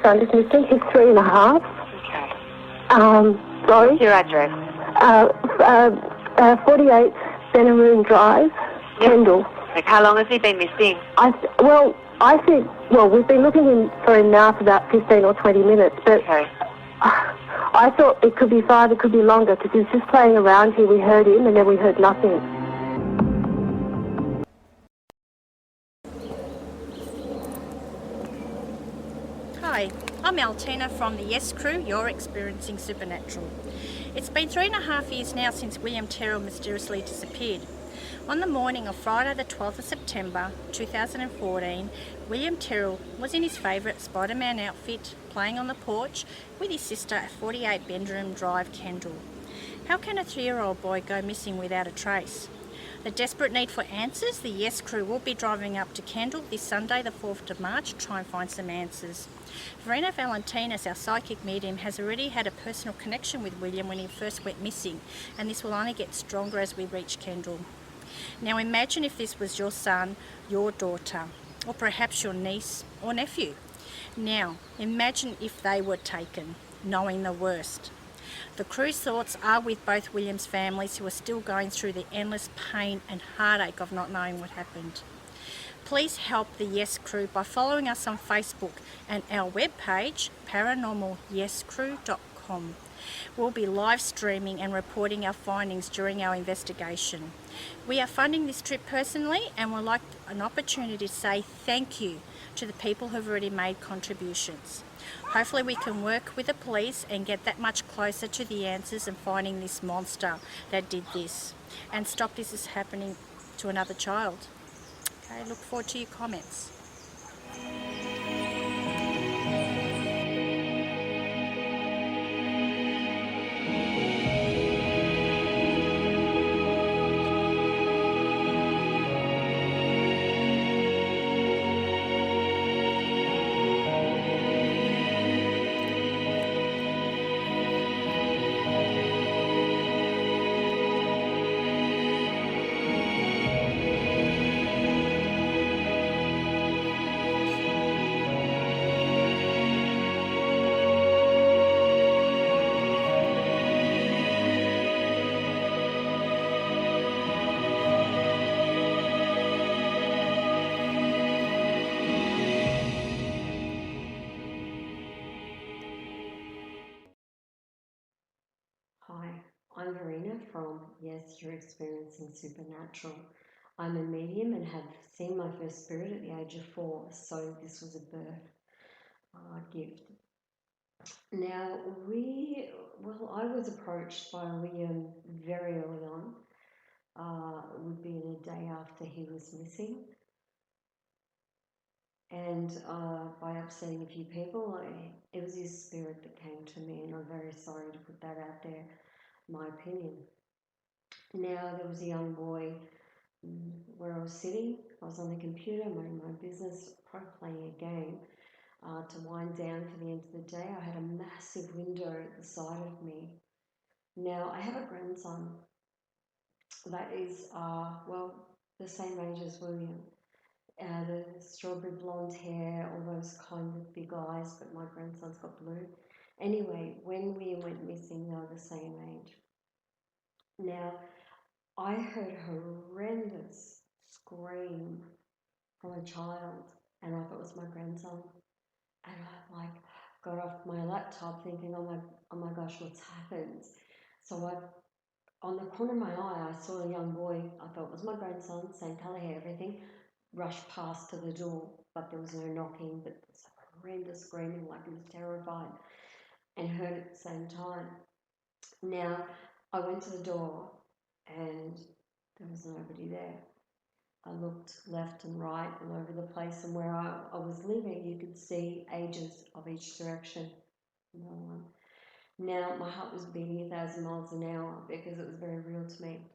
son is missing. He's 3.5. Okay. Sorry? What's your address? 48 Benaroon Drive, Kendall. Like, how long has he been missing? I think we've been looking for him now for about 15 or 20 minutes, but Okay. I thought it could be 5, it could be longer, because he was just playing around here. We heard him, and then we heard nothing. Hi, I'm Altina from the Y.E.S crew, You're Experiencing Supernatural. It's been 3.5 years now since William Tyrrell mysteriously disappeared. On the morning of Friday the 12th of September 2014, William Tyrrell was in his favourite Spider-Man outfit, playing on the porch with his sister at 48 Bedroom Drive, Kendall. How can a 3-year-old boy go missing without a trace? The desperate need for answers, the Y.E.S crew will be driving up to Kendall this Sunday the 4th of March to try and find some answers. Verena, our psychic medium, has already had a personal connection with William when he first went missing, and this will only get stronger as we reach Kendall. Now imagine if this was your son, your daughter, or perhaps your niece or nephew. Now imagine if they were taken, knowing the worst. The crew's thoughts are with both Williams' families, who are still going through the endless pain and heartache of not knowing what happened. Please help the Y.E.S crew by following us on Facebook and our webpage, paranormalyescrew.com. We'll be live streaming and reporting our findings during our investigation. We are funding this trip personally and would like an opportunity to say thank you to the people who have already made contributions. Hopefully we can work with the police and get that much closer to the answers and finding this monster that did this and stop this is happening to another child. Okay, look forward to your comments. Hi, I'm Verena from Y.E.S, You're Experiencing Supernatural. I'm a medium and have seen my first spirit at the age of 4, so this was a birth gift. Now, I was approached by William very early on. It would be in a day after he was missing. And by upsetting a few people, it was his spirit that came to me, and I'm very sorry to put that out there, my opinion. Now, there was a young boy where I was sitting. I was on the computer, minding my business, probably playing a game. To wind down for the end of the day, I had a massive window at the side of me. Now, I have a grandson that is, the same age as William. The strawberry blonde hair, all those kind of big eyes, but my grandson's got blue. Anyway, when William went missing, they were the same age. Now, I heard horrendous scream from a child, and I thought it was my grandson. And I got off my laptop thinking, oh my gosh, what's happened? So on the corner of my eye, I saw a young boy. I thought it was my grandson, same colour hair, everything. Rushed past to the door, but there was no knocking. But there was horrendous screaming, like he was terrified, and heard it at the same time. Now, I went to the door, and there was nobody there. I looked left and right all over the place, and where I was living, you could see ages of each direction. No one. Now, my heart was beating 1,000 miles an hour because it was very real to me.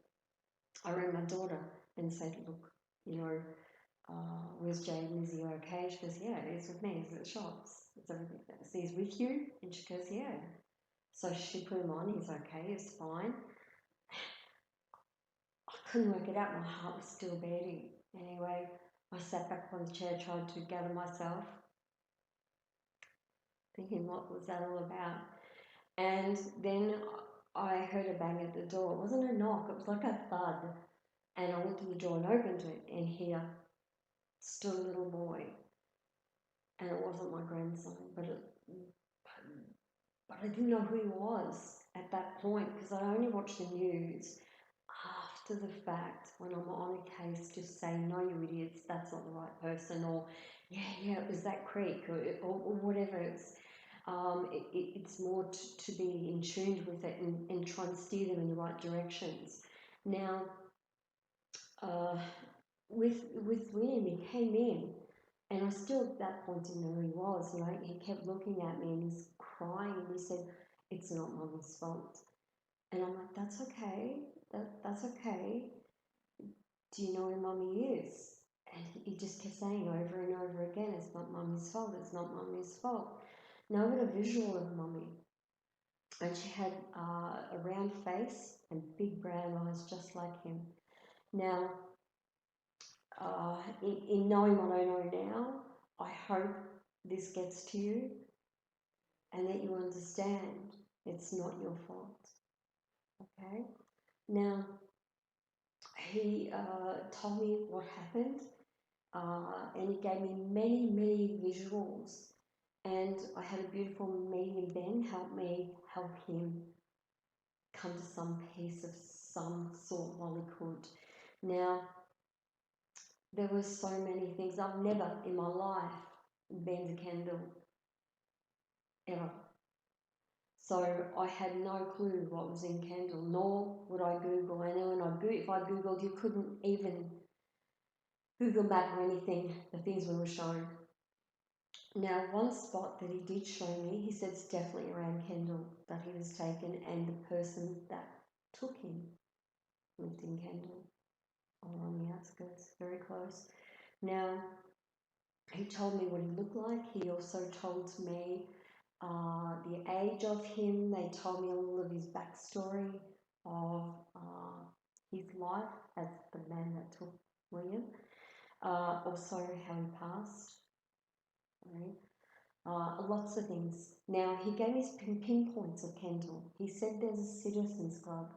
I rang my daughter and said, look, where's Jaden? Is he okay? She goes, yeah, he's with me. He's at the shops. It's everything. So he's with you? And she goes, yeah. So she put him on. He's okay. He's fine. I couldn't work it out. My heart was still beating. Anyway, I sat back on the chair, tried to gather myself. thinking, what was that all about? And then I heard a bang at the door. It wasn't a knock, it was like a thud. And I went to the door and opened it, and here stood a little boy. And it wasn't my grandson, but I didn't know who he was at that point because I only watched the news after the fact when I'm on a case to say, no, you idiots, that's not the right person, or yeah, it was that creek, or whatever. It's more to be in tune with it and try and steer them in the right directions. Now, with William, he came in, and I still at that point didn't know who he was. You know, he kept looking at me and he's crying, and he said, "It's not Mummy's fault." And I'm like, "That's okay. That's okay. Do you know where Mummy is?" And he just kept saying over and over again, "It's not Mummy's fault. It's not Mummy's fault." Now I got a visual of Mummy, and she had a round face and big brown eyes, just like him. Now, in knowing what I know now, I hope this gets to you and that you understand it's not your fault. Okay? Now, he told me what happened, and he gave me many, many visuals. And I had a beautiful medium Ben help him come to some peace of some sort while he could. Now, there were so many things. I've never in my life burned a candle, ever. So I had no clue what was in candle, nor would I Google. I know if I Googled, you couldn't even Google map or anything, the things we were shown. Now, one spot that he did show me, he said it's definitely around Kendall that he was taken, and the person that took him lived in Kendall, or on the outskirts, very close. Now, he told me what he looked like. He also told me the age of him. They told me all of his backstory of his life as the man that took William. Also how he passed. Right? Lots of things. Now, he gave me pinpoints of Kendall. He said there's a citizens club.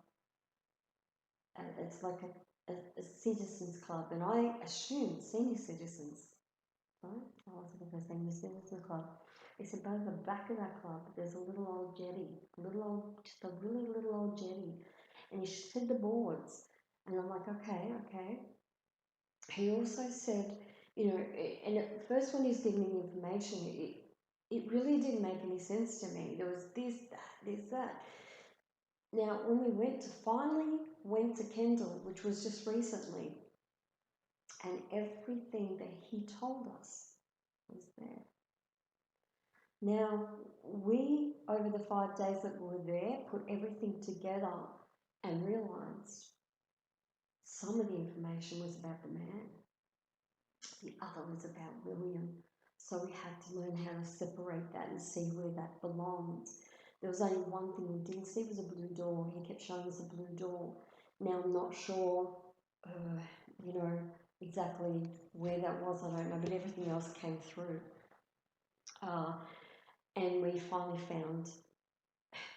It's like a citizens club, and I assumed senior citizens. Right? I wasn't going to say senior citizens club. He said, by the back of that club, there's a little old jetty, just a really little old jetty. And he said the boards. And I'm like, okay. He also said, you know, and at first when he's giving me information, it really didn't make any sense to me. There was this, that. Now, when we finally went to Kendall, which was just recently, and everything that he told us was there. Now, we, over the 5 days that we were there, put everything together and realised some of the information was about the man, the other was about William. So we had to learn how to separate that and see where that belonged. There was only one thing we didn't see, was a blue door. He kept showing us a blue door. Now I'm not sure, you know, exactly where that was, I don't know, but everything else came through. And we finally found,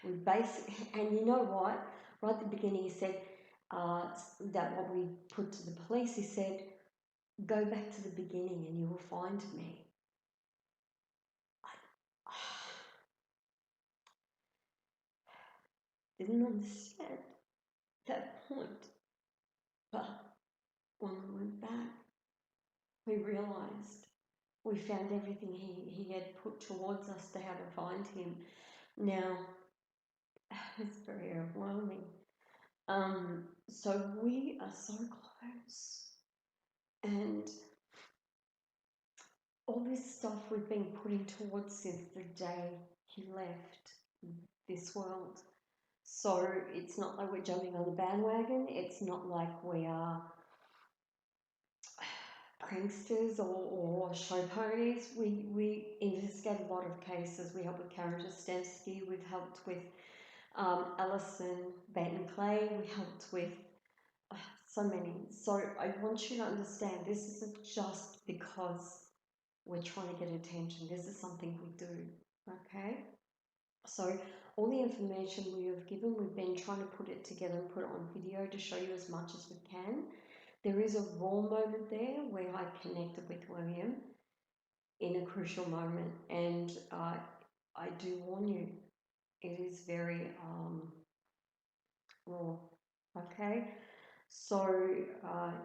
and you know what? Right at the beginning, he said that what we put to the police, he said, go back to the beginning and you will find me. I didn't understand that point, but when we went back, we realised we found everything he had put towards us to how to find him. Now, it's very overwhelming. So we are so close, and all this stuff we've been putting towards since the day he left this world. So it's not like we're jumping on the bandwagon. It's not like we are pranksters or show ponies. We investigate a lot of cases. We help with Karen Jastemski. We've helped with Alison Baton Clay. We helped with so many. So I want you to understand, this isn't just because we're trying to get attention. This is something we do. Okay, so all the information we have given, we've been trying to put it together and put it on video to show you as much as we can. There is a raw moment there where I connected with William in a crucial moment, and I do warn you, it is very raw. Okay, so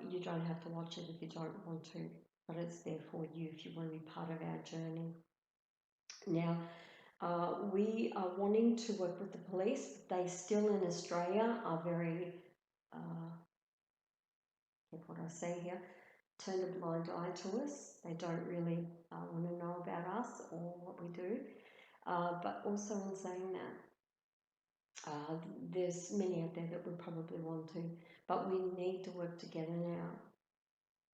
you don't have to watch it if you don't want to, but it's there for you if you want to be part of our journey. Now, we are wanting to work with the police. They still in Australia are very, what I say here, turn a blind eye to us. They don't really want to know about us or what we do. But also in saying that, there's many out there that would probably want to, but we need to work together now.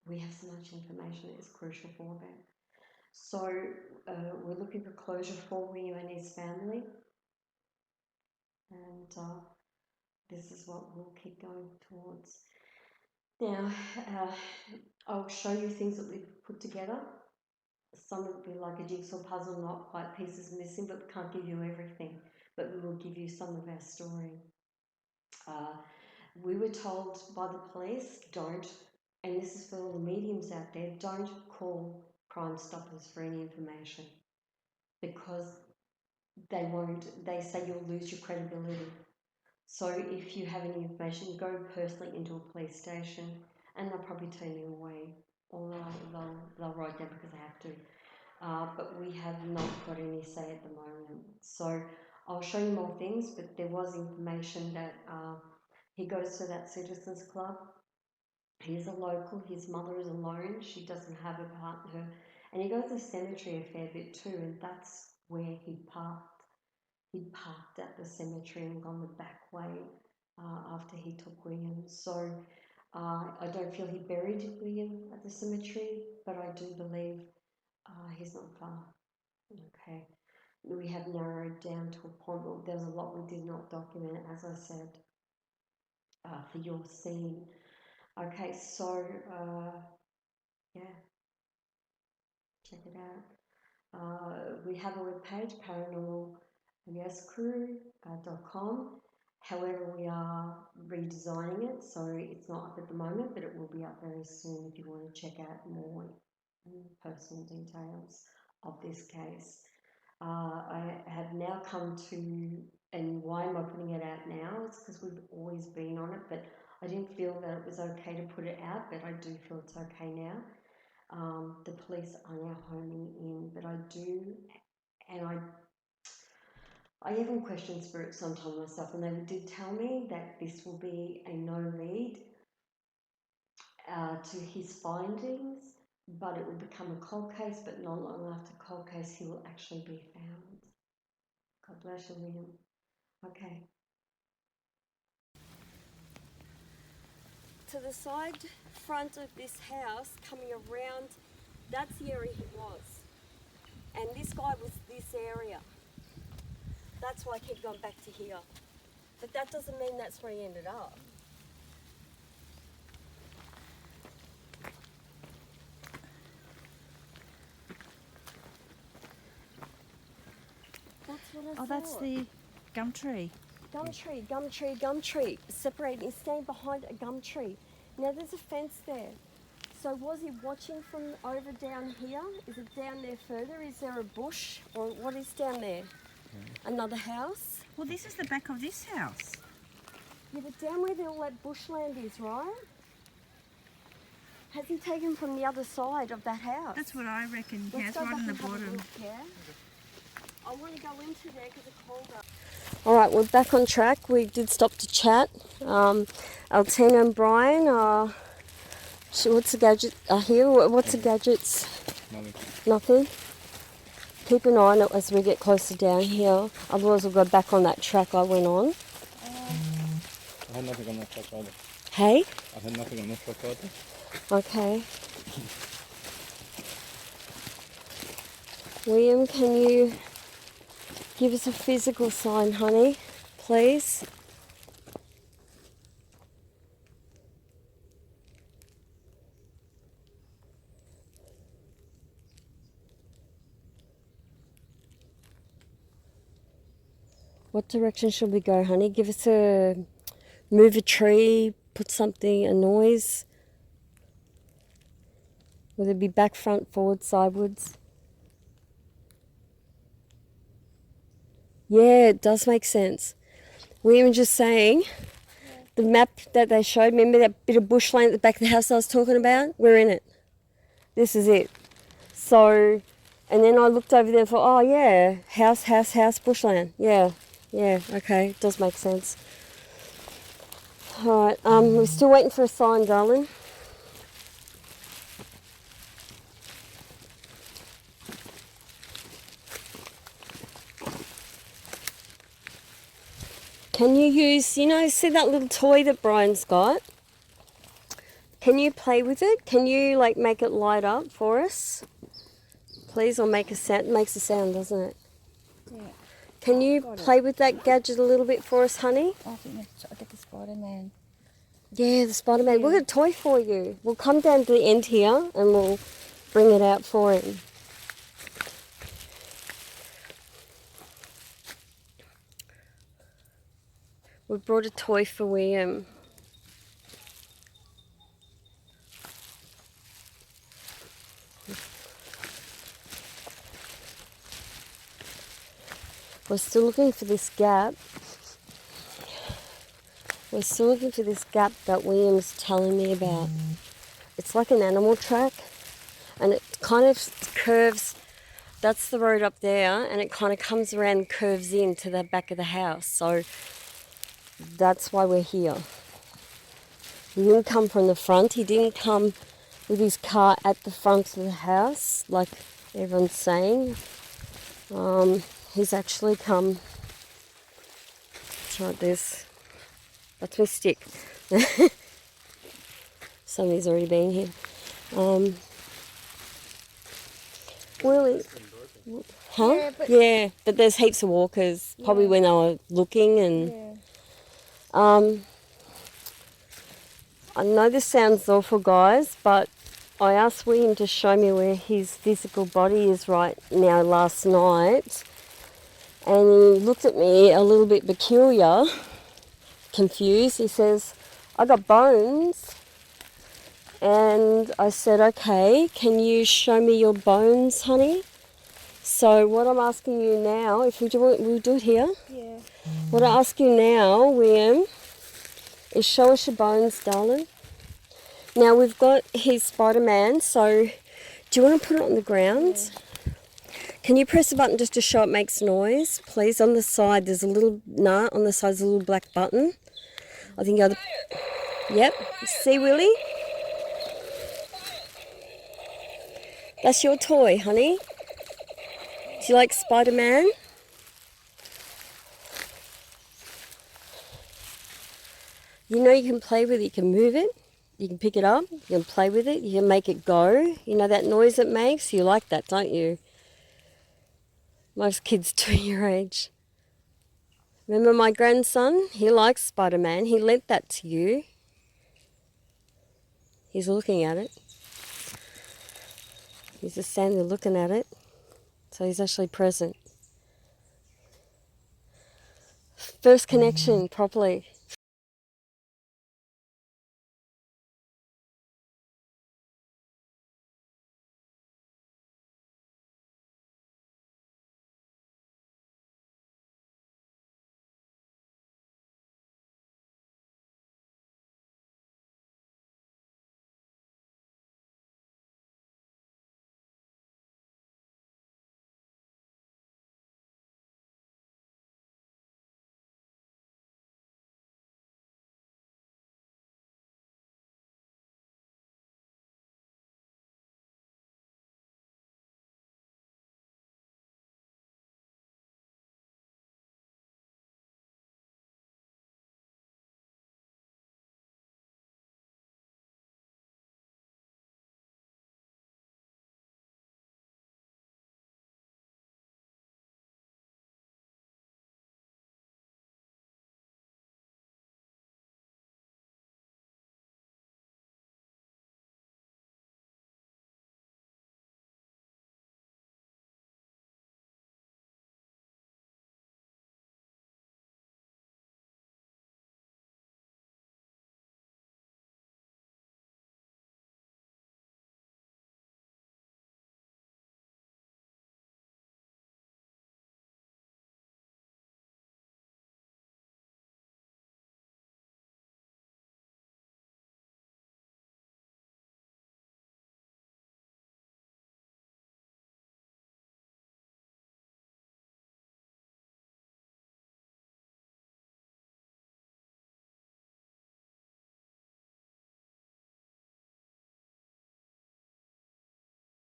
We have so much information that is crucial for them. So we're looking for closure for William and his family, and this is what we'll keep going towards. Now, I'll show you things that we've put together. Some will be like a jigsaw puzzle, not quite pieces missing, but we can't give you everything, but we will give you some of our story. We were told by the police, don't, and this is for all the mediums out there, don't call Crime Stoppers for any information, because they won't, they say you'll lose your credibility. So if you have any information, go personally into a police station and they'll probably turn you away, or they'll write down because they have to. But we have not got any say at the moment. So I'll show you more things, but there was information that he goes to that citizens club. He's a local, his mother is alone, she doesn't have a partner, and he goes to the cemetery a fair bit too, and that's where he parked. He'd parked at the cemetery and gone the back way after he took William. So I don't feel he buried William at the cemetery, but I do believe he's not far. Okay. We have narrowed down to a point, but there's a lot we did not document, as I said, for your scene. Okay, so yeah, check it out. We have a webpage, paranormal.yescrew.com. However, we are redesigning it, so it's not up at the moment, but it will be up very soon if you want to check out more personal details of this case. I have now come to, and why am I putting it out now? It's because we've always been on it, but I didn't feel that it was okay to put it out, but I do feel it's okay now. The police are now homing in, but I do, and I even question spirit sometimes myself, and they did tell me that this will be a no lead to his findings, but it will become a cold case, but not long after cold case he will actually be found. God bless you, William. Okay. To the side front of this house, coming around, that's the area he was. And this guy was this area. That's why I keep going back to here. But that doesn't mean that's where he ended up. That's what I thought. Oh, that's the gum tree. Gum tree, gum tree, gum tree. Separating, he's staying behind a gum tree. Now there's a fence there. So was he watching from over down here? Is it down there further? Is there a bush? Or what is down there? Another house? Well, this is the back of this house. Yeah, but down where all that bushland is, right? Has he taken from the other side of that house? That's what I reckon. Let's Yeah, it's go right back on the and have a bottom. look, yeah? I want to go into there because it's colder. All right, we're back on track. We did stop to chat. Altina and Brian are... What's the gadget here? What's the gadgets? Nothing. Keep an eye on it as we get closer down here. Otherwise we'll go back on that track I went on. I had nothing on that track either. Hey? I had nothing on that track either. Okay. William, can you give us a physical sign, honey? Please? What direction should we go, honey? Give us a... Move a tree, put something, a noise. Will it be back, front, forward, sidewards? Yeah, it does make sense. We were just saying, the map that they showed, remember that bit of bushland at the back of the house I was talking about? We're in it. This is it. So, and then I looked over there and thought, oh yeah, house, bushland. Yeah, okay, it does make sense. All right, we're still waiting for a sign, darling. Can you use, see that little toy that Brian's got? Can you play with it? Can you like make it light up for us? Please, or make a sound. It makes a sound, doesn't it? Yeah. Can you play with that gadget a little bit for us, honey? I think it's Spider-Man. Yeah, the Spider-Man. We've got a toy for you. We'll come down to the end here and we'll bring it out for him. We brought a toy for William. We're still looking for this gap. We're still looking for this gap that William's telling me about. It's like an animal track and it kind of curves. That's the road up there and it kind of comes around and curves into the back of the house. So that's why we're here. He didn't come from the front. He didn't come with his car at the front of the house like everyone's saying. He's actually come... Try this. That's my stick. Somebody's already been here. Willie... Huh? Yeah, but there's heaps of walkers. Probably when they were looking and... I know this sounds awful, guys, but I asked William to show me where his physical body is right now last night. And he looked at me a little bit peculiar, confused. He says, I got bones. And I said, okay, can you show me your bones, honey? So what I'm asking you now, if we do it, we'll do it here. Yeah. What I ask you now, William, is show us your bones, darling. Now we've got his Spider-Man, so do you want to put it on the ground? Yeah. Can you press the button just to show it makes noise, please? On the side, there's a little, on the side there's a little black button. I think you're the... Yep. See, Willie? That's your toy, honey. Do you like Spider-Man? You know you can play with it, you can move it, you can pick it up, you can play with it, you can make it go. You know that noise it makes? You like that, don't you? Most kids do your age. Remember my grandson? He likes Spider-Man. He lent that to you. He's looking at it. He's just standing there looking at it. So he's actually present. First connection properly.